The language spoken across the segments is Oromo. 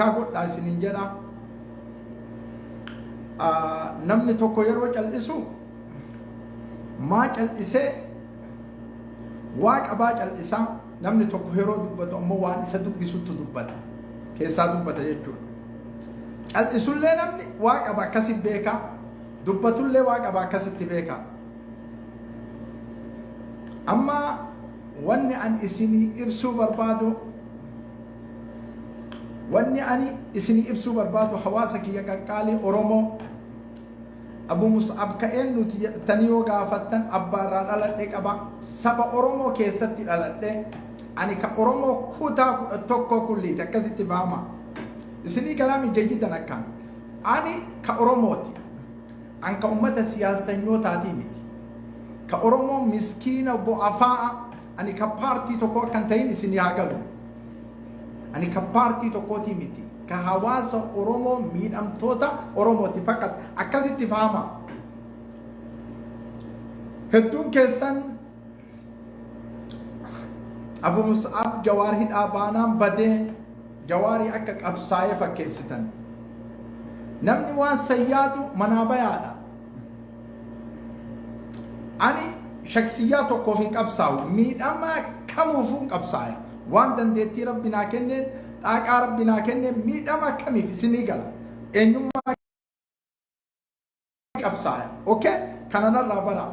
godhaa isiniin jedha. Namni tokko yeroo cal'isu maa cal'isee waa qabaa cal'isaa. Namni tokko yeroo dubbatu ammoo waan isa dubbisutti dubbata, keessaa dubbata jechuudha. Cal'isullee namni waa qaba akkasitti beekaa, dubbatullee waa qaba akkasitti beekaa. Amma wanni ani isinii ibsuu barbaadu, hawaasa kiyya qaqqaalii Oromoo Abu Mus'ab ka'een nuti jedhatanii yoo gaafattan abbaarraa dhaladhee qaba. Saba Oromoo keessatti dhaladhee ani ka Oromoo kutaa 11 kulliiti akkasitti baama. Isinii kalaami jayyidan akkaan. Ani ka Oromooti. An ka ummata siyaastanyootaati miti. Ka Oromoo miskiina du'afaa ani ka paartii tokko akkan ta'in isinii haa galu. Ani ka paartii tokkooti miti. Ka hawaasa Oromoo miidhamtoota Oromooti faqat akkasitti faama. Hedduun keessan Abu Mus'ab Jawaar hidhaa baanaan badee Jawaarii akka qabsaa'ee fakkeessitan. Namni waan sayyaadu manaa bayaadha. Ani shaksiyyaa tokkoof hin qabsaa'u, miidhama kamuufuu hin qabsaa'e. Waan dandeettii Rabbi naa kenneen, xaaqaa Rabbi naa kenneen miidhama akkamiif isinii gala. Eenyummaa qabsaa'e. Okay? Kananarraa bara.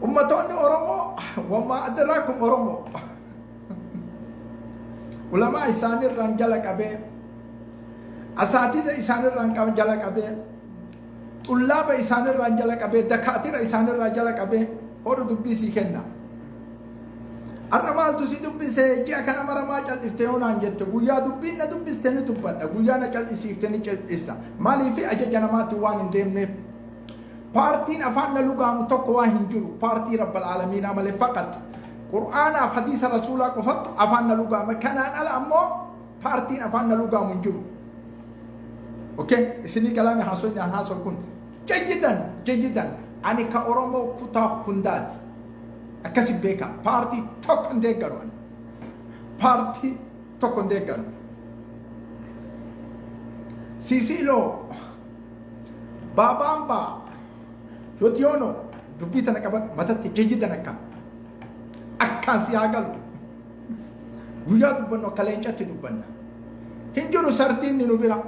Ummatoonni Oromoo wammaa adraakum Oromoo ulamaa isaanirraan jala qabee, asaatiza isaanirraan jala qabee, xullaaba isaanirraan jala qabee, dakaatira isaanirraan jala qabee hodhu dubbisii kenna. Har'a maaltu si dubbisee ji'a kana maramaa cal'iftee hoonaan jette guyyaa dubbiin na dubbiste ni dubbadha, guyyaa na cal'isiifte ni cal'isa. Maaliif ajaja namaatti waan hin deemneef. Paartiin afaan na lugaamu tokko waan hin jiru, paartii Rabbal Aalamiinaa malee faqat Qur'aanaaf hadiisa Rasuulaa qofattu afaan na lugaama. Kanaan ala ammoo paartiin afaan na lugaamu hin jiru. Okay? Isinii kalaami haasofnaan haasof kun jayyidan ani ka Oromoo kutaa hundaati. Akkasi beeka paartii tokko hin deeggaru. Paartii tokko hin deeggaru. Siisiiloo Baabaambaa Yotiyoono dubbii tana qaban matatti jayyidan akkaan si haa galu. Guyyaa dubbannu akka leencatti dubbanna. Hin jiru sardiinni nu bira.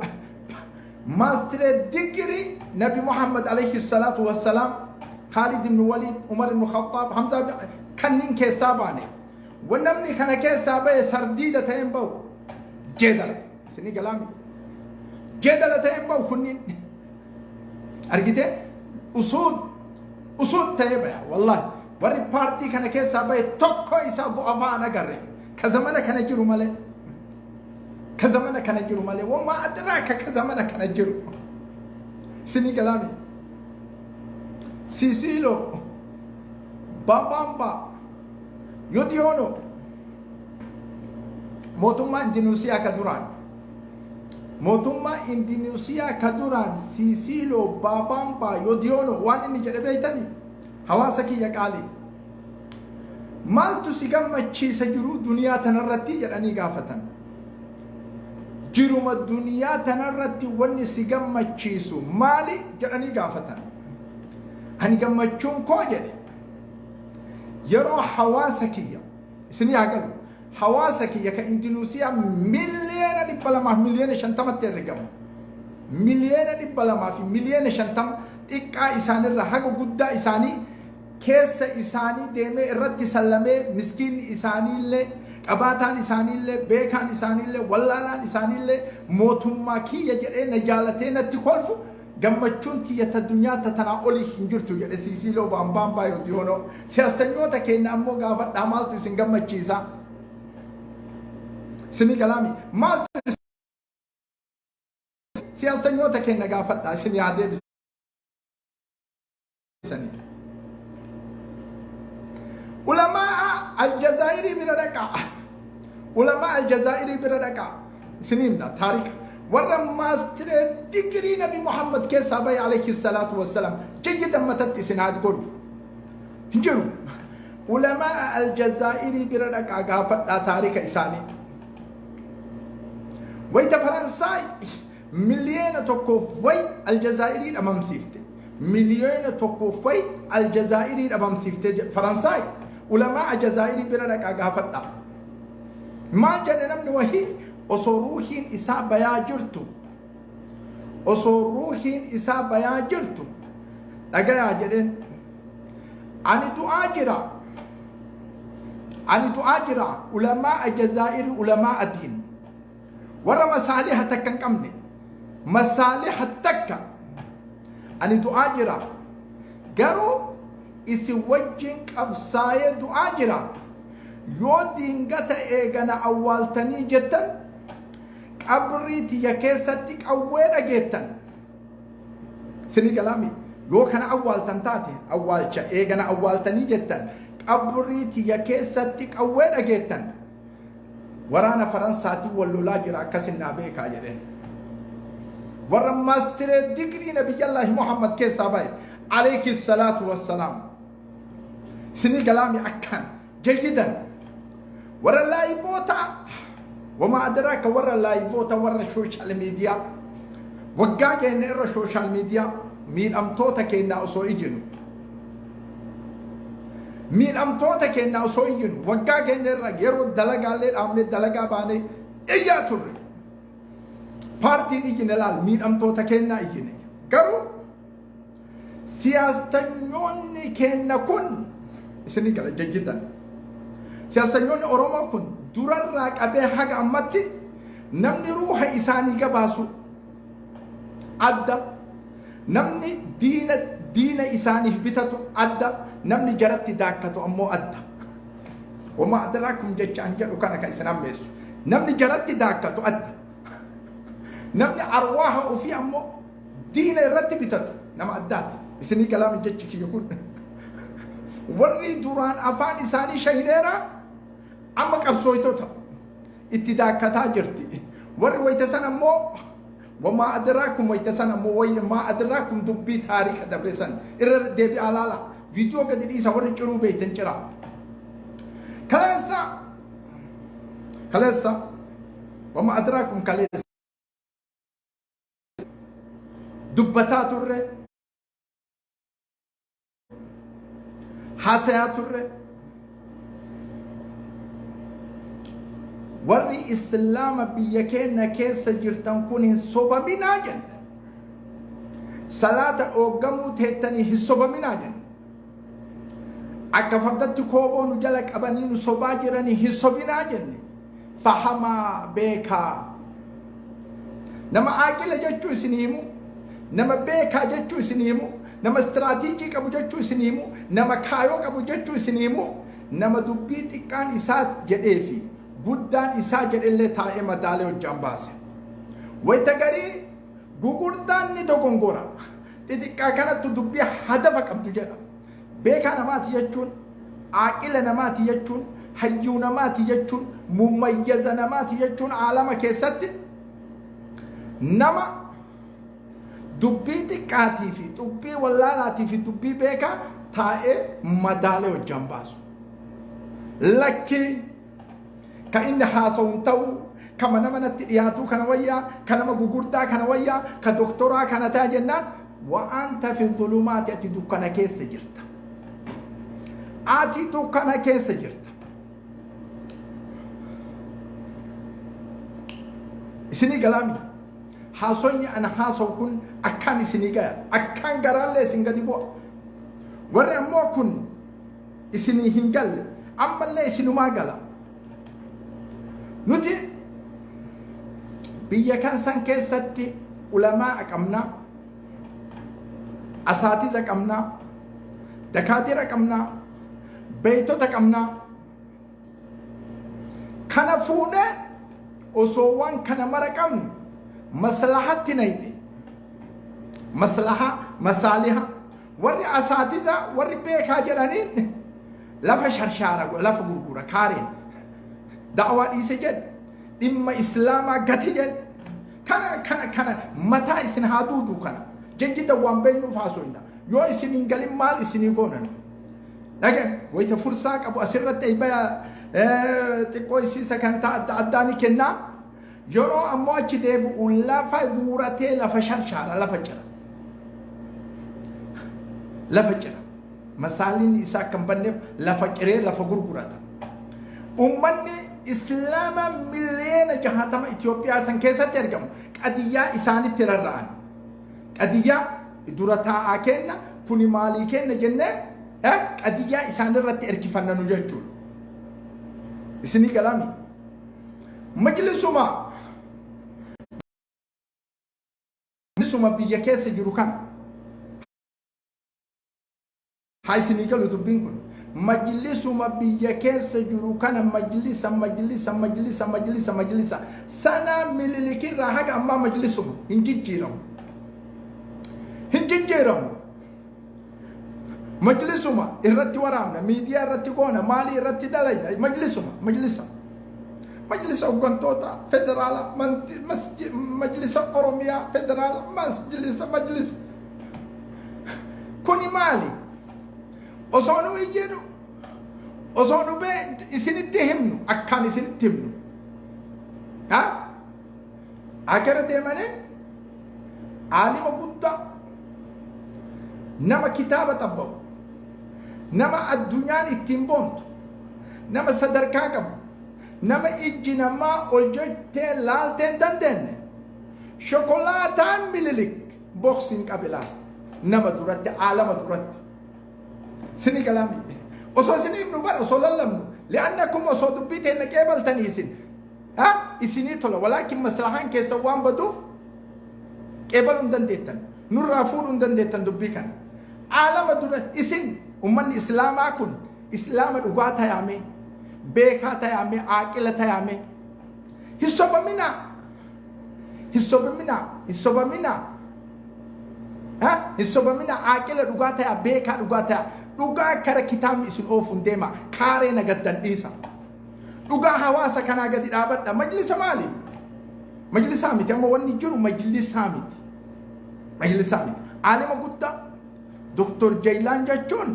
Maastiree digirii Nabi Muhammad alayhi salaatu wassalaam, Khalid ibn Walid, Umar ibn Khattab, Hamza ibn kanniin keessaa baane. Namni kana keessaa ba'e sardiida ta'een ba'u jeedala. Isinii galaami. Jeedala ta'een ba'u kunniin. Argite? Usuud ta'ee baya wallahi. Warri paartii kana keessaa ba'e tokko isaa du'afaan agarre. Ka zamana kana jiru malee. Ka zamana kana jiru malee. Wammaa adraaka ka zamana kana jiru. Isinii galaami. Siisiiloo Baabaambaa Yotiyoono mootummaa Indinuusiyaa ka duraan. Mootummaa Indinuusiyaa ka duraan Siisiiloo Baabaambaa Yotiyoono waan inni jedhe beeytanii hawaasa kiyya qaalii. Maaltu si gammachiisa jiru duniyaa tanarratti jedhanii gaafatan. Jiruma duniyaa tanarratti wanni si gammachiisu maali jedhanii gaafatan. Ani gammachuun koo jedhe yeroo hawaasa kiyya isinii haa galu. Hawaasa kiyya ka Indinuusiyaa miliyoona 200 miliyoona 50tti herregamu. Miliyoona 200 fi miliyoona 50 xiqqaa isaanirra haga guddaa isaanii keessa isaanii deemee irratti sallamee miskiinni isaaniillee qabaataan isaaniillee beekaan isaaniillee wallaalaan isaaniillee mootummaa kiyya jedhee na jaalatee natti kolfu gammachuun tiyyata addunyaa tanaa olii hin jirtu jedhe Siisiiloo Baabaambaa Yotiyoono. Siyaasanyoota keenya ammoo gaafadhaa maaltu isin gammachiisa? Isinii galaami maaltu siyaasanyoota keenya gaafadhaa isin yaa deebisanii. Ulamaa Aljazaairii bira dhaqaa. Ulamaa Aljazaairii bira dhaqaa. Isinii himna taarika. Warra maastiree digirii Nabi Muhammad keessaa bahe alayhi salaatu wassalaam jayyidan matatti isin haa godhu. Hin jiru. علماء الجزائر بردك أقافت تاريخ إساني ويتا فرنساي مليون تكوفي الجزائري أمام سيفتي مليون تكوفي الجزائري أمام سيفتي فرنساي علماء الجزائري بردك أقافت ما جنن من وهي أصروحين إسابة يا جرتو أصروحين إسابة يا جرتو لقى يا جرين أنا تؤاجر علماء الجزائر علماء الدين ورا مصالح تكن كمني مصالح تكن أنا تؤاجر قالوا إسوجين أبصايا تؤاجر يودين قتا إيغانا أول تاني جدا قبريتي يكيستك أول جدا سني كلامي يو كان أول تنتاتي أول شيء إيغانا أول تاني جدا قبريتي يكيستك أول جدا ورانا فرنساتي واللولا جرا كسنا بيكا جرين ورا ماستر ديجري نبي الله محمد كيسابي عليه الصلاة والسلام سني كلامي أكان جيدا ورا لايفوتا وما أدراك ورا لايفوتا ورا السوشيال ميديا وقاقة نرى السوشيال ميديا مين أمتوتا كينا أسو إجنو مين أمتوتا كينا أسو إجنو وقاقة نرى يرو الدلقاء لير أمني الدلقاء باني إيا توري بارتي إجن لال مين أمتوتا كينا إجنو قرو سياستنيوني كينا كن سني قال جيدا سياستنيوني أوروما كن duraan raaqabee haga ammatti namni ruuha isaanii gabaasu adda namni diina isaaniif bitatu adda namni jaratti daakkatu ammoo adda wama adraakum jechaan jedhu kana ka isin ammeessu namni jaratti daakkatu adda namni arwaaha ofii ammoo diina irratti bitatu nama addaati isinii kalaami jechi kiyya kun warri duraan afaan isaanii shahineera أما قبضويتوتا اتداكتا جرتي ور ويتسن أمو وما أدراكم ويتسن أمو وما أدراكم دبي تاريخ دبرسن إرر دبي علالا فيديو قد إيسا ور جرو بيتن جرا كلاسا وما أدراكم كلاسا دبتا تره حاسيا تره warri islaama biyya keenya keessa jirtan kun hin sobaminaa jenne salaata ooggamuu teettanii hin sobaminaa jenne akka fardatti kooboo nu jala qabanii nu sobaa jiranii hin sobinaa jenne fahamaa beekaa nama aaqila jechuu isin himu nama beekaa jechuu isin himu nama istiraatiijii qabu jechuu isin himu nama kaayoo qabu jechuu isin himu nama dubbii xiqqaan isaa jedheefi guddaan isaa jedhellee taa'ee madaalee hojjaan baase wayita garii gugurdaan ni dogongora xixiqqaa kanattu dubbii hadafa qabdu jedha beekaa namaati jechuun aaqila namaati jechuun hayyuu namaati jechuun mumayyaza namaati jechuun aalama keessatti nama dubbii xiqqaatii fi dubbii wallaalaatii fi dubbii beekaa taa'ee madaalee hojjaan baasu lakkii كإن حاسون تو كما نمنا تياتو كنا ويا كنا مغوغوردا كنا ويا كدكتورا كنا تاجنان وأنت في الظلمات أتي دكنا كيس جرتا أتي دكنا كيس جرتا سني كلامي حاسوني أنا حاسو كن أكان سني كيا أكان غرال سنغدي بو ورا مو كن سني هنجل أما لا سنو ما غلا nuti biyya kan san keessatti ulamaa qabna asaatiza qabna dakaatira qabna beeytota qabna kana fuudhe osoo waan kana mara qabnu maslahatti nayne masaaliha warri asaatiza warri beekaa jedhaniin lafa sharshaara lafa gurgura kaareen دعوة إيسجد إما إسلاما قتجد كان متى إسن هادودو كان جد دوام بينو فاسوينا يو إسن إنجلين مال إسن يقونن لكن ويتفرساك أبو أسرة إيبا تقوي سيسا كانت أداني كنا يرو أمواج ديبو ولا فغورتي لفشل شارع لفجر مسالين إسا كمبنب لفجره لفغورغورتا أمني إسلام مليون جهاتما إثيوبيا سنكيسة ترجم قديا إساني ترران قديا دورتا آكينا كوني مالي كينا جنة قديا إساني رت إركفنا نججون إسني كلامي مجلسما بيكيس جروكان هاي سني قالوا تبينكم مجلسما بيكيس جروكان مجلس سنة مللكي راحك أما مجلسهم هنجيرهم مجلسما إرتي ورامنا ميديا إرتي كونا مالي إرتي دلائنا مجلس أوغانتوتا فدرال مجلس أوروميا فدرال مجلس كوني مالي أصانو يجينو أصانو بي إسيني تهمنو أكان إسيني تهمنو ها أكرا ديماني عالم قدّا نما كتابة تبو نما الدنيا التنبونت نما صدركاكب نما إجنما أولجتين لالتين دندن شوكولاتان مللك بوكسين كابلا نما درات عالم درات سني كلامي أصو سني ابن بار أصو للمنو لأنكم أصو دبيتين نكيبال تنيسين ها إسيني تولا ولكن مسلحان كيسوان بدوف كيبال اندنديتن نور رافور اندنديتن دبيكن عالم درات إسين أمان إسلام أكون إسلام الأغاتا يامي بيكاتا يامي عاقلتا يامي هسوبا منا ها هسوبا منا عاقلة أغاتا يا بيكا أغاتا dhugaa kara kitaabni isin oofuun deema kaaree nagaddan dhiisa dhugaa hawaasa kanaa gadi dhaabadha majlisa maali majlisaa miti amma wanni jiru majlisaa miti aalima guddaa doktor Jaylaan jechuun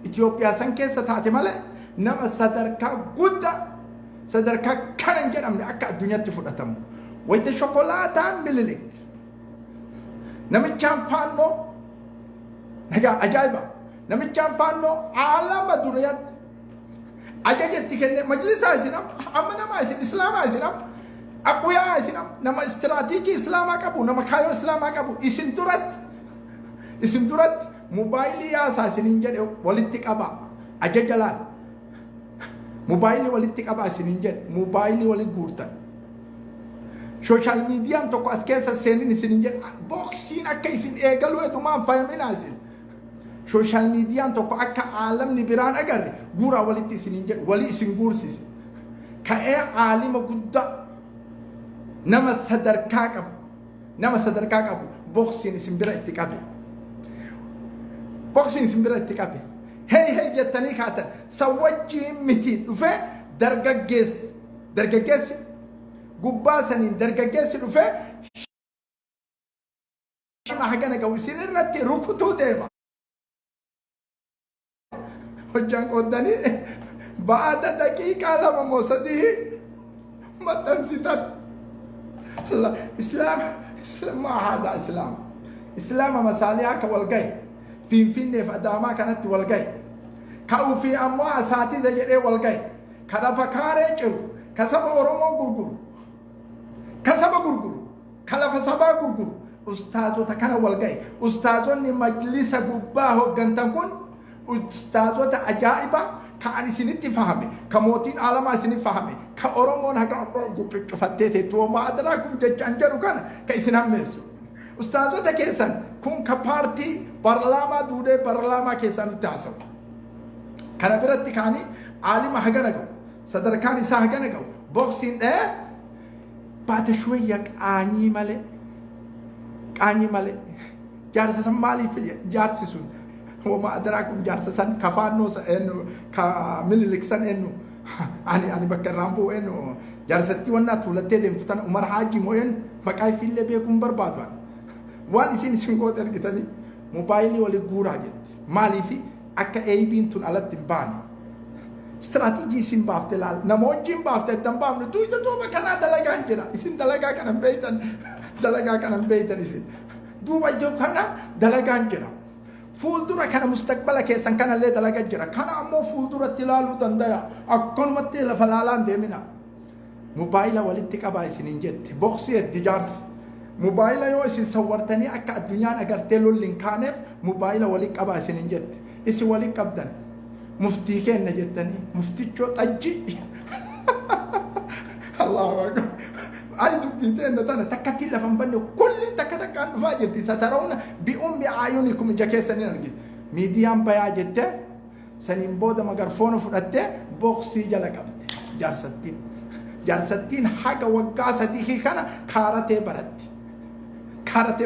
Itoophiyaa san keessa taate malee nama sadarkaa guddaa sadarkaa kanan jedhamne akka addunyaatti fudhatamu wayita shokolaataan mililik namichaan faannoo nagaa ajaa'iba namichaan faannoo aalama duriyat ajajetti kenne majlisaa isinam amma nama isin islaamaa isinam aqwiyaa isinam nama istiraatiijii islaamaa qabu nama kaayoo islaamaa qabu isin duratti mobaayilii yaasaa isiniin jedhe walitti qaba ajajalaan mobaayilii walitti qaba isiniin jedhe mobaayilii walitti guurtan sooshaal miidiyaan tokko as keessa seenin isiniin jedhe booksiin akka isin eegaluu edumaan faayaminaa isin social media tokko akka aalamni biraan agarre guuraa walitti isiniin jedhu walii isin guursise ka'ee aalima guddaa nama sadarkaa qabu boksiin isin bira itti qabe hey jettanii kaatan sawwajjiin miti dhufe dargaggeessi gubbaa saniin dargaggeessi dhufe hagana qabu isin irratti rukutuu deema hojjaan qoddanii ba'aada daqiiqaa lama moo sadii maxxansitan islaam maa haadaa islaama masaaliyaa ka walgahe finfinneef adaamaa kanatti walgahe ka ufii ammoo asaatiza jedhee walgahe ka lafa kaaree ciru ka saba oromoo gurguru ka lafa sabaa gurguru ustaazota kana walgahe ustaazonni majlisa gubbaa hoggantan kun ustaazota ajaa'iba ka ani isinitti fahame ka mootiin aalamaa isinii fahame ka oromoon haga cufattee teettu wama adaraakum jechaan jedhu kana ka isin hammeessu ustaazota keessan kun ka paartii parlaamaa duudee parlaamaa keessan itti haasawu kana biratti kaanii aalima hagana gahu sadarkaan isaa hagana gahu boksiin dhee baate shuwayya qaanyii malee jaarsa san maaliif jaarsi sun وما أدراكم جارس سن كفانو إنه كملك سن إنه أنا بكر رامبو إنه جارستي وانا تولتة دم فتان عمر حاجي موين مكاي سيل بيكون بربادوان وان إسين سنقول ترى كتاني موبايلي ولا جورا جت مالي في akka eebiin tun alatti hin baane istiraatiijii isin baafte laal nama wajjin baafte ittan baafne tuyta duuba kanaa dalagaan jira isin dalagaa kanan beeytan isin duuba iddoo kana dalagaan jira fuuldura kana mustaqbala keessan kanallee dalagaa jira kana ammoo fuulduratti ilaaluu dandaya akkanumatti lafa laalaan deemina mobaayila walitti qabaa isinin jette boksii itti jaarsi mobaayila yoo isin sawwartanii akka addunyaan agartee lolli hin kaaneef mobaayila walitti qabaa isinin jette isin walitti qabdan muftii kenna jettanii muftichoo xajji Allahu akbar ay dubbite natana takkatti lafan banne kullin takkan dhufaa jirti satarawna bi ummi ayunikum jakeessanii argi miidiyaan bayaa jette saniin booda magarfoona fudhatte boksii jala qabde jaarsattiin haga waggaa sadii kana kaaratee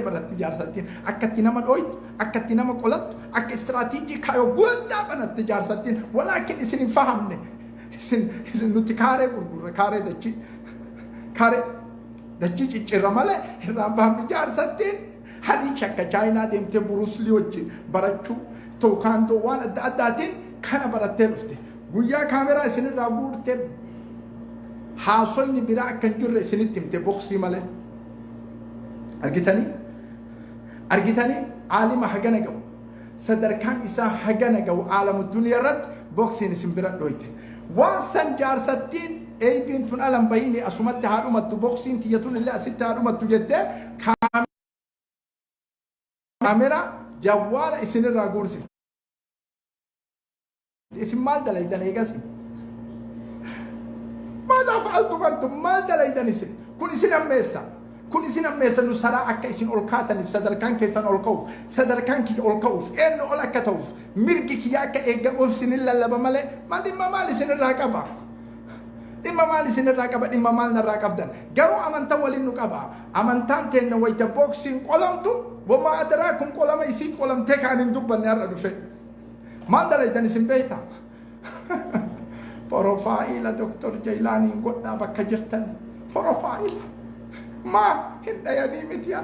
baratti jaarsattiin akkatti nama dhooytu akkatti nama qolattu akka istiraatiijii kaayoo guddaa banatte jaarsattiin walaakin isin hin fahamne isin nuti kaaree gurgurre kaaree dachii ciccirra malee irraan fahamne jaarsattiin hani shakka chaayinaa deemtee buruslii wajjin barachuu tookaandoo waan adda addaatiin kana barattee dhufte guyyaa kaameraa isinirraa guurtee haasoyni biraa akka hin jirre isinitti himte boksii malee argitanii aalima hagana gahu sadarkaan isaa hagana gahu aalamu duniyaa irratti boksiin isin bira dhoyte waan san jaarsattiin eebiin tun alan bayini asumatti haadhumattu boksiin tiyyatun illee asitti haadhumattu jettee kaameraa jawwaala isinirraa guursifte isin maal dalaydan eegasi ماذا فعلتم أنتم؟ ما دليدن اسم كن اسم أميسا نسرا أكا اسم أولكاتا نف صدر كان كيسان أولكوف صدر كان كي أولكوف إن أولا كتوف ميركي كياكا إيجا أوف سن الله لبا مالي ما دي مالي سن الراكبا إما مال نراكب جرو أمن تولي نكبا أمن تانتين ويتا بوكسين قلمتو وما أدراكم قلم يسين قلم تكان ندوبا نيارا دفع ما دليدن اسم بيتا بروفايل دكتور جيلاني قلنا بك جرتن بروفايل ما هند يا ديمتيا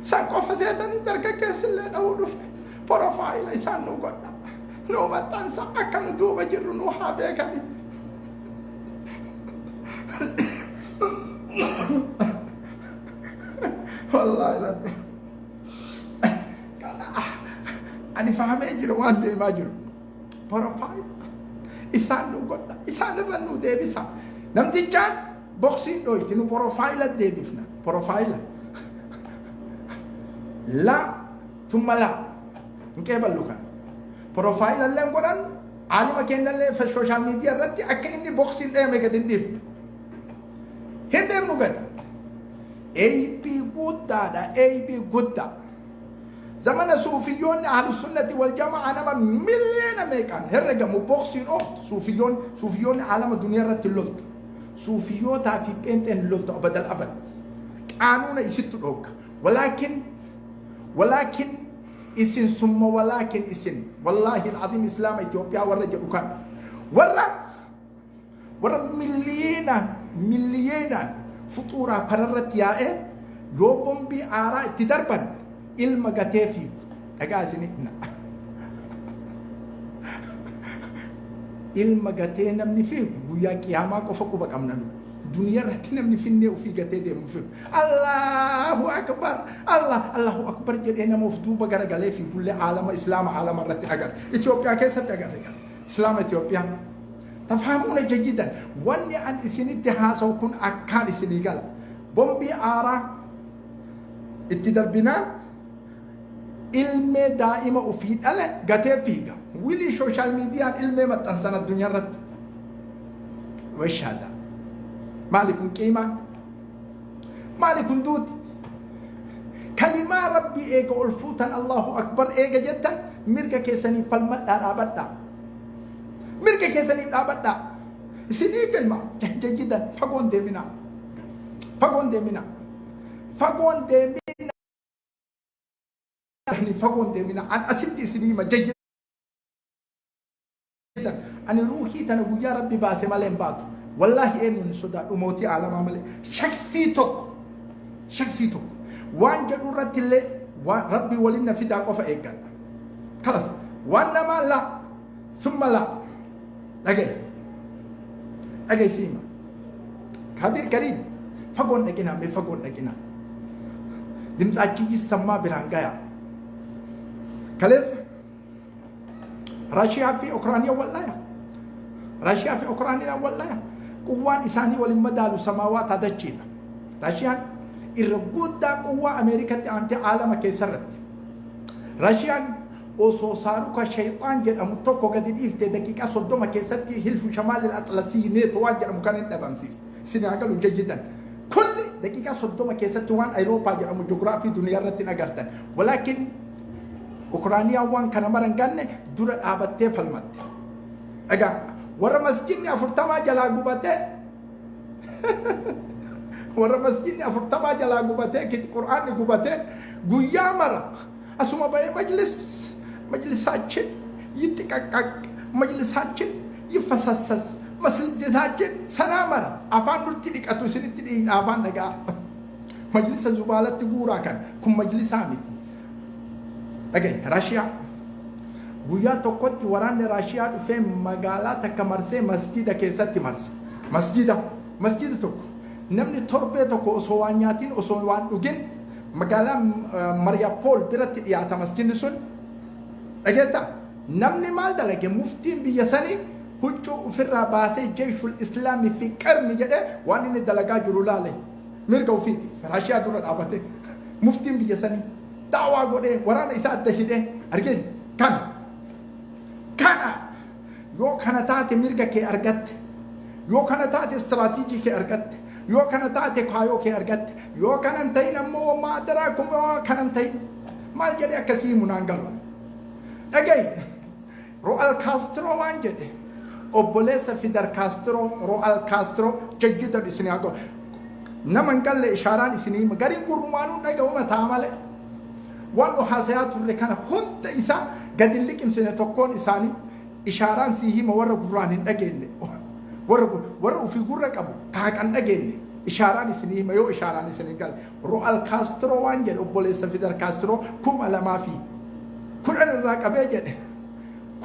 سانكو فزيتني درجة كسل أو دف بروفايل إنسان نو قلنا نو ما تنسى أكن دوبا جرو نو حابيك هذه والله لا أنا فاهم أجر وان دي ما جرو بروفايل إنسان نقطة إنسان رنو ديبسا نمتي جان بوكسين دوي تنو بروفايل ديبفنا بروفايل لا ثم لا نكيف اللوكان بروفايل اللي نقولن عالم كين اللي في السوشيال ميديا ردي أكيد إني بوكسين ده ميكدين ديف هندم نقول أي بي غودا دا أي بي غودا زمان الصوفيون أهل السنة والجماعة أنا ما مليون ميكان هرجع مبوكسين أوت صوفيون عالم الدنيا رتلوت صوفيون تافي بنتين لوت أبد الأبد قانون يشتروك ولكن إسن ثم ولكن إسن والله العظيم إسلام إثيوبيا ورجع وكان ورا مليانا فطورة قررت يا يوم بي آراء تدربن ilma gatee fiigu dhagaa isinii ilma gatee namni fiigu guyyaa qiyaamaa qofa quba qabnanu duniyaa irratti namni finnee ofii gatee deemu fiigu Allahu akbar jedhee nama of duuba garagalee fiigullee aalama islaama aalama irratti agarra Itoophiyaa keessatti agarra islaama Itoophiyaa tafhamuuna jayyidan wanni an isinitti haasawu kun akkaan isinii gala bombii aaraa itti darbinaan ilme daa'ima ofii dhale gatee fiiga wilii sooshaal miidiyaan ilmee maxxansan addunyaa irratti washaada maali kun qiimaa maali kun duuti kalimaa rabbii eega ol fuutan Allahu akbar eega jettan mirga keessanii falmadhaa dhaabadhaa mirga keessanii dhaabadhaa isinii galma jajjidan fagoon deemina فقون دمنا عن أسد سليمة جيدا أنا روحي تنقول يا ربي باسم عليهم باتو والله إنه نسودا أموتي على ما ملي شخصيتك وان جدورة اللي ربي ولينا في داقة فإيقان خلاص وانا ما لا ثم لا اجي سيما كبير قريب فقون نجينا بفقون نجينا دمس أجي سما برانجايا كلس روسيا في أوكرانيا ولا روسيا في أوكرانيا ولا قوان إساني والمدال السماوات هذا الشيء روسيا الرجود ده قوة أمريكا أنت عالم كيسرت روسيا وصو صاروا كشيطان جد أمتوكو قد إفت دقيقة صدوما كيستي هلف شمال الأطلسي نيت واجر مكان النبامسيف سنعقلوا جيدا كل دقيقة صدوما كيستي وان أوروبا جد أمو جغرافي دنيا رتنا قرتن ولكن أوكرانيا وان كان مرنغان دور آبتة فالمت أجا ورا مسجدني أفرتما جلا قبته ورا مسجدني أفرتما جلا قبته كت القرآن قبته قويا مرة أسمع باي مجلساتين يتكاك مجلساتين يفسسس مسجداتين سنامر أفان نرتديك أتوسنتدين أفان نجا مجلس زبالة تقورا كان كم مجلس عمتي أجي روسيا ويا توقت وران روسيا في مقالات كمرسي مسجد كيسات مسجد توك نمني تربية توك أسوانياتين أسوان أجين مقالة ماريابول برت ياتا مسجد سن أجيتا نمني مال دلك مفتين بيساني هجو في الراباسي جيش الإسلامي في كرم جده وانين دلقا جرولالي مرقو فيتي روسيا دورت أبتي مفتين بيساني دعوة قولي ورانا إساءة دهيده أرجين كان يو كان تاتي مرقا كي أرقت يو كان تاتي استراتيجي كي أرقت يو كان تاتي قايو كي أرقت يو كان انتين أمو ما أدراكم يو كان انتين ما الجدي أكسي منانقل أجي روال كاسترو وانجدي أبوليس فيدر كاسترو روال كاسترو ججدا إسني أقول نمان قال لي إشاران إسني مقارين قرمانون أجو ما تعمله وانو حاسيات الركانة خنت إسا قد اللي كم سنة تكون إساني إشاران سيهي ما ورق فرانين أجيني ورق في قرق أبو كاك أن أجيني إشاران إسني ما يو إشاران إسني قال روال كاسترو وانجل أبوليس فيدر كاسترو كوم على ما في كن أنا الراك أبيجد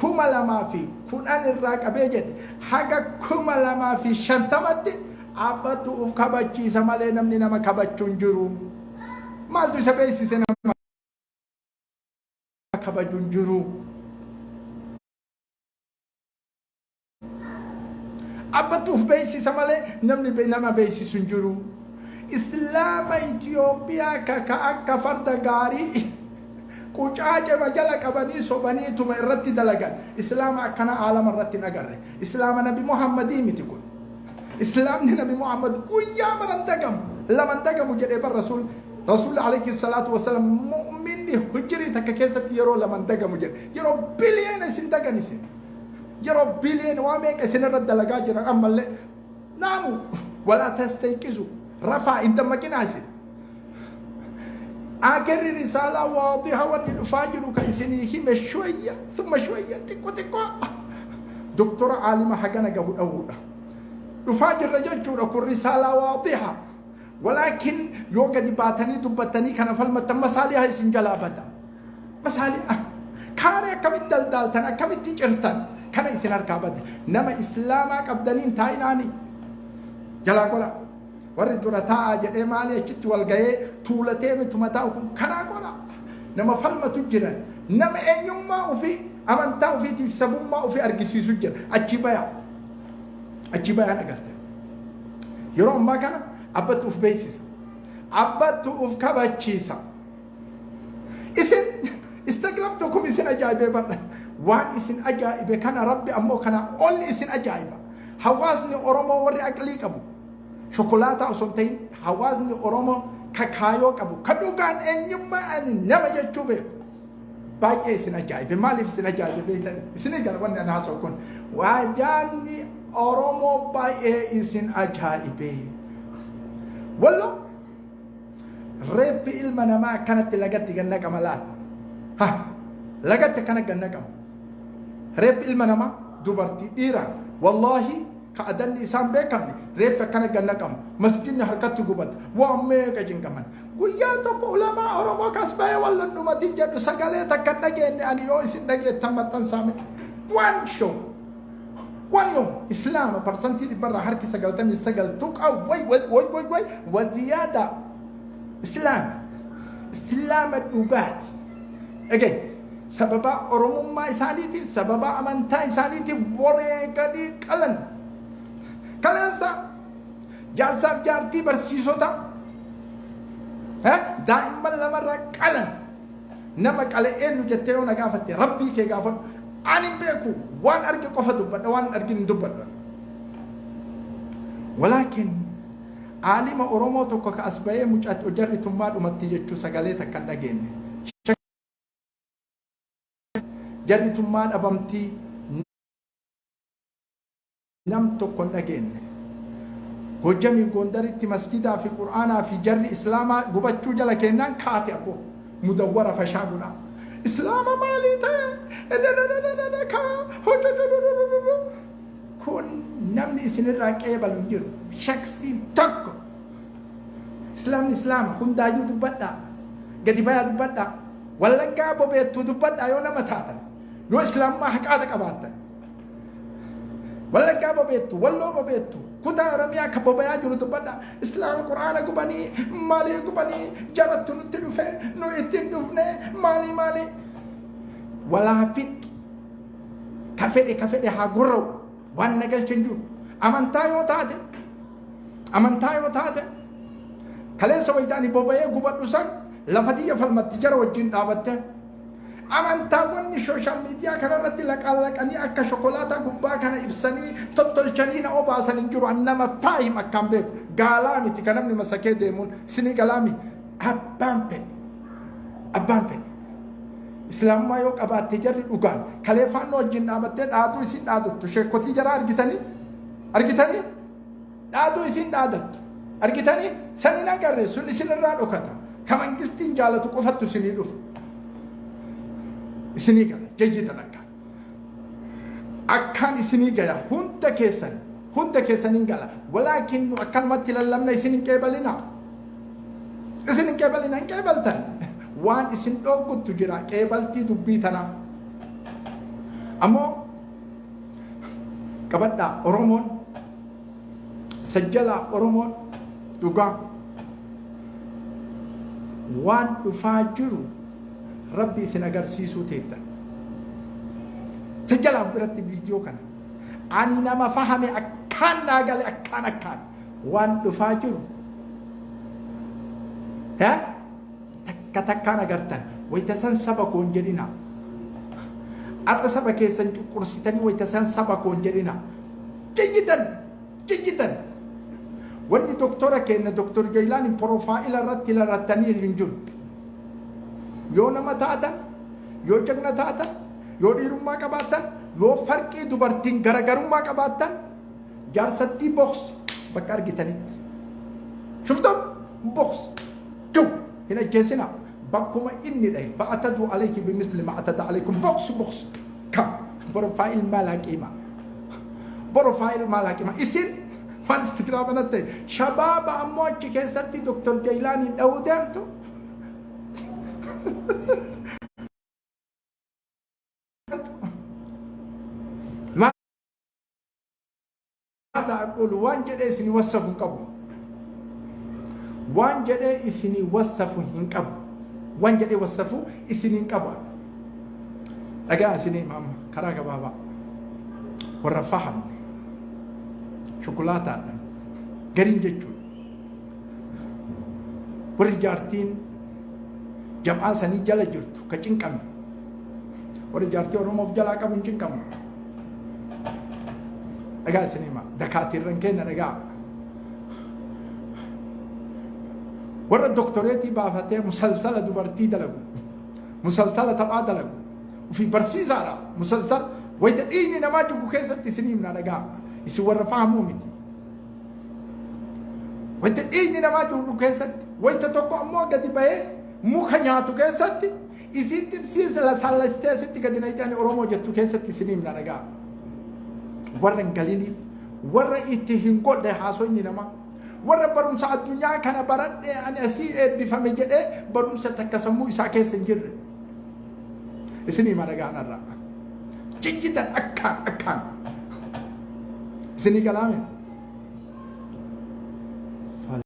كوم على ما في كن أنا الراك أبيجد حاجة كوم على ما في شنتمت أبتو أف كبتشي سمالي نمني نما كبتشون جرو ما أنتو سبيسي سنة كبتشون جرو أبتو بيسي سمالي نمني بينما بيسي سنجرو إسلام إثيوبيا كأكا فرد غاري كوچاچه مجلا كبني سوبني توم رتي دلغا اسلام كان عالم رتي نغر اسلام نبي محمد يمتكون اسلام نبي محمد ويا مرندغم لمن دغم جدي رسول عليه الصلاه والسلام مؤمن هجري تككيست يرو لمن دغم جدي يرو بليون سندغني سن يرو بليون وامك سنرد دلغا جرا امل نامو ولا تستيقظوا رفع انت مكناسي آخر رسالة واضحة ونفاجر كإسنيه شوية ثم شوية تكو دكتور عالمة حقنا قبل أولا نفاجر رجل جورا كل رسالة واضحة ولكن يوجد باتني دبتني كان فلما تم مساليها سنجلا أبدا مساليها كاري كمت دلدالتنا كمت تجرتن كان إسنار كابد نما إسلامك أبدالين تايناني جلا قولا warri dura ta'a jedhee maali achitti wal ga'ee tuulatee mitumataa kun kanaa godha nama falmatu jira nama eenyummaa ofii amantaa ofiitiif sabummaa ofii argisiisu jira achi bayaan agarte yeroo ammaa kana abbatti uf beeksisa abbatti uf kabachiisa isin instagram tokkum isin ajaa'ibee barra waan isin ajaa'ibe kana rabbi ammoo kana ol isin ajaa'iba hawaasni oromoo warri aqlii qabu شوكولاته أصنتين حوازن أورومو كاكايو كابو كدوغان إنيما أن نما يجوبه باي سنة جاي بمالي في سنة جاي بيتن سنة جاي وانا أنا هسوكون واجاني أورومو باي سنة جاي بي والله ريب إلمنا ما كانت لقت جنك ملال ها لقت كانت جنك ريب إلمنا ما دوبرتي إيران والله كأدني إنسان بيكم ريف كان جنكم مسجد حركات جوبت وامي كجين كمان وياتو علماء أورما كسبة ولا نما تيجي سجالة تكنا جن أن يوسف نجي تمتن سامي one show one يوم إسلام برسنتي برا حركة سجالة من سجال توك أو وي وزيادة إسلام الأوجات again sababa oromummaa isaaniitiif sababa amantaa isaaniitiif wareeganii qalansa jaarsaaf jaartii barsiisota daa'imman lamarraa qalan nama qale eenyu jettee yoo na gaafatte rabbii kee gaafadhu ani hin beeku waan arge qofa dubbadha waan argin hin dubbadha walaakin aalima oromoo tokko ka as ba'ee mucaatti jarritummaa dhumatti jechuu sagalee takka hin dhageenye jarritummaa dhabamtii nam tokko hin dhageenye hojjamii gondaritti masjidaa fi qur'aanaa fi jarri islaamaa gubachuu jala kennaan kaate abbo mudawwara fashaaguna islaama maalii ta'e kun namni isinirraa qeebalu hin jiru shaksiin tokko islaamni islaama hundaayyuu dubbadhaa gadi bayaa dubbadhaa wallaggaa bobeettuu dubbadhaa yoo nama taatan yoo islaamummaa haqaata qabaatan wallaggaa bobeettu walloo bobeettu kutaa oromiyaa ka bobayaa jiru dubbadhaa islaama qur'aana gubanii maalii gubanii jarattu nutti dhufe nu ittiin dhufne maalii walaa fixxu ka fedhe haa gurra'u waan nagalchin jiru amantaa yoo taate kaleessa wayitaani bobayee gubadhu san lafa xiyya falmatti jara wajjin dhaabatte amantaawwanni sooshaal miidiyaa kanarratti laqaallaqanii akka shokolaataa gubbaa kana ibsanii tottolchanii na obaasan hin jiru annama faahim akkaan beeku gaalaa miti kan namni masakee deemuun sinii galaami abbaan fedhe islaamummaa yoo qabaatte jarri dhugaan kalee faannoo wajjin dhaabattee dhaaduu isin dhaadattu sheekotii jara argitanii dhaaduu isin dhaadattu argitanii sanin agarre sun isinirraa dhokata ka mangistiin jaalatu qofattu isinii dhufu isinii gala jayyidan akkaan isinii gaya hunda keessanin gala walaakin nu akkanumatti lallabna isin hin qeebalina hin qeebaltan waan isin dhooguttu jira qeebaltii dubbii tana ammoo qabadhaa oromoon sajjalaa oromoon dhugaa waan dhufaa jiru rabbi isin agarsiisuu teetta sajjalaa biratti viidiyoo kana ani nama fahame akkaan naagale akkaan waan dhufaa jiru takkaan agartan wayta san saba koon jedhina arra saba keessan cuqursitanii wayta san saba koon jedhina jayyitan wanni doktora kenna doktor Jaylaan profaayila irratti larrattanii hin jiru yoo nama taatan yoo jagna taatan yoo dhiirummaa qabaatan yoo farqii dubartiin garagarummaa qabaatan jaarsattii boks bakka argitanitti shuftam boks jub hin ajjeesina bakkuma inni dhahe fa'atadu alayki bimisli ma atada alaykum boks ka profaayil maalaa qiima isin waan istigraama natte shabaaba ammoo achi keessatti doktor Jaylaan hin dha'uu deemtu ماذا أقول وان جدي إسني وصف قبو وان جدي إسني وصف قبو وان جدي وصفوا إسني قبو أجا إسني مام كراك بابا ورفهم شوكولاتة قرين جتو ورجارتين جمعة سني جلا جرتو كجين كم ورجارتي ورموف جلا كم جين كم أجا سينما دكاترة كنا نجا ورا الدكتوريتي بافتة مسلسلة دبرتي دلقو مسلسلة تبع دلقو وفي برسيس على مسلسل ويتقيني نماذج كيسة تسنين من نجا يسوى رفعه ميتي ويتقيني نماذج كيسة ويتتوقع مو قد بيه مو خنياتو كيسة إذا تبسيس لسالة ستة قد نيجي أنا أرومو جتو كيسة تسنين من نجا warra hin galiniif warra itti hin godhe haasofni nama warra barumsa addunyaa kana baradhe ani asii eebbifame jedhee barumsa takka sammuu isaa keessa hin jirre isinii madagaanarraa jijjitan akkaan isinii galaame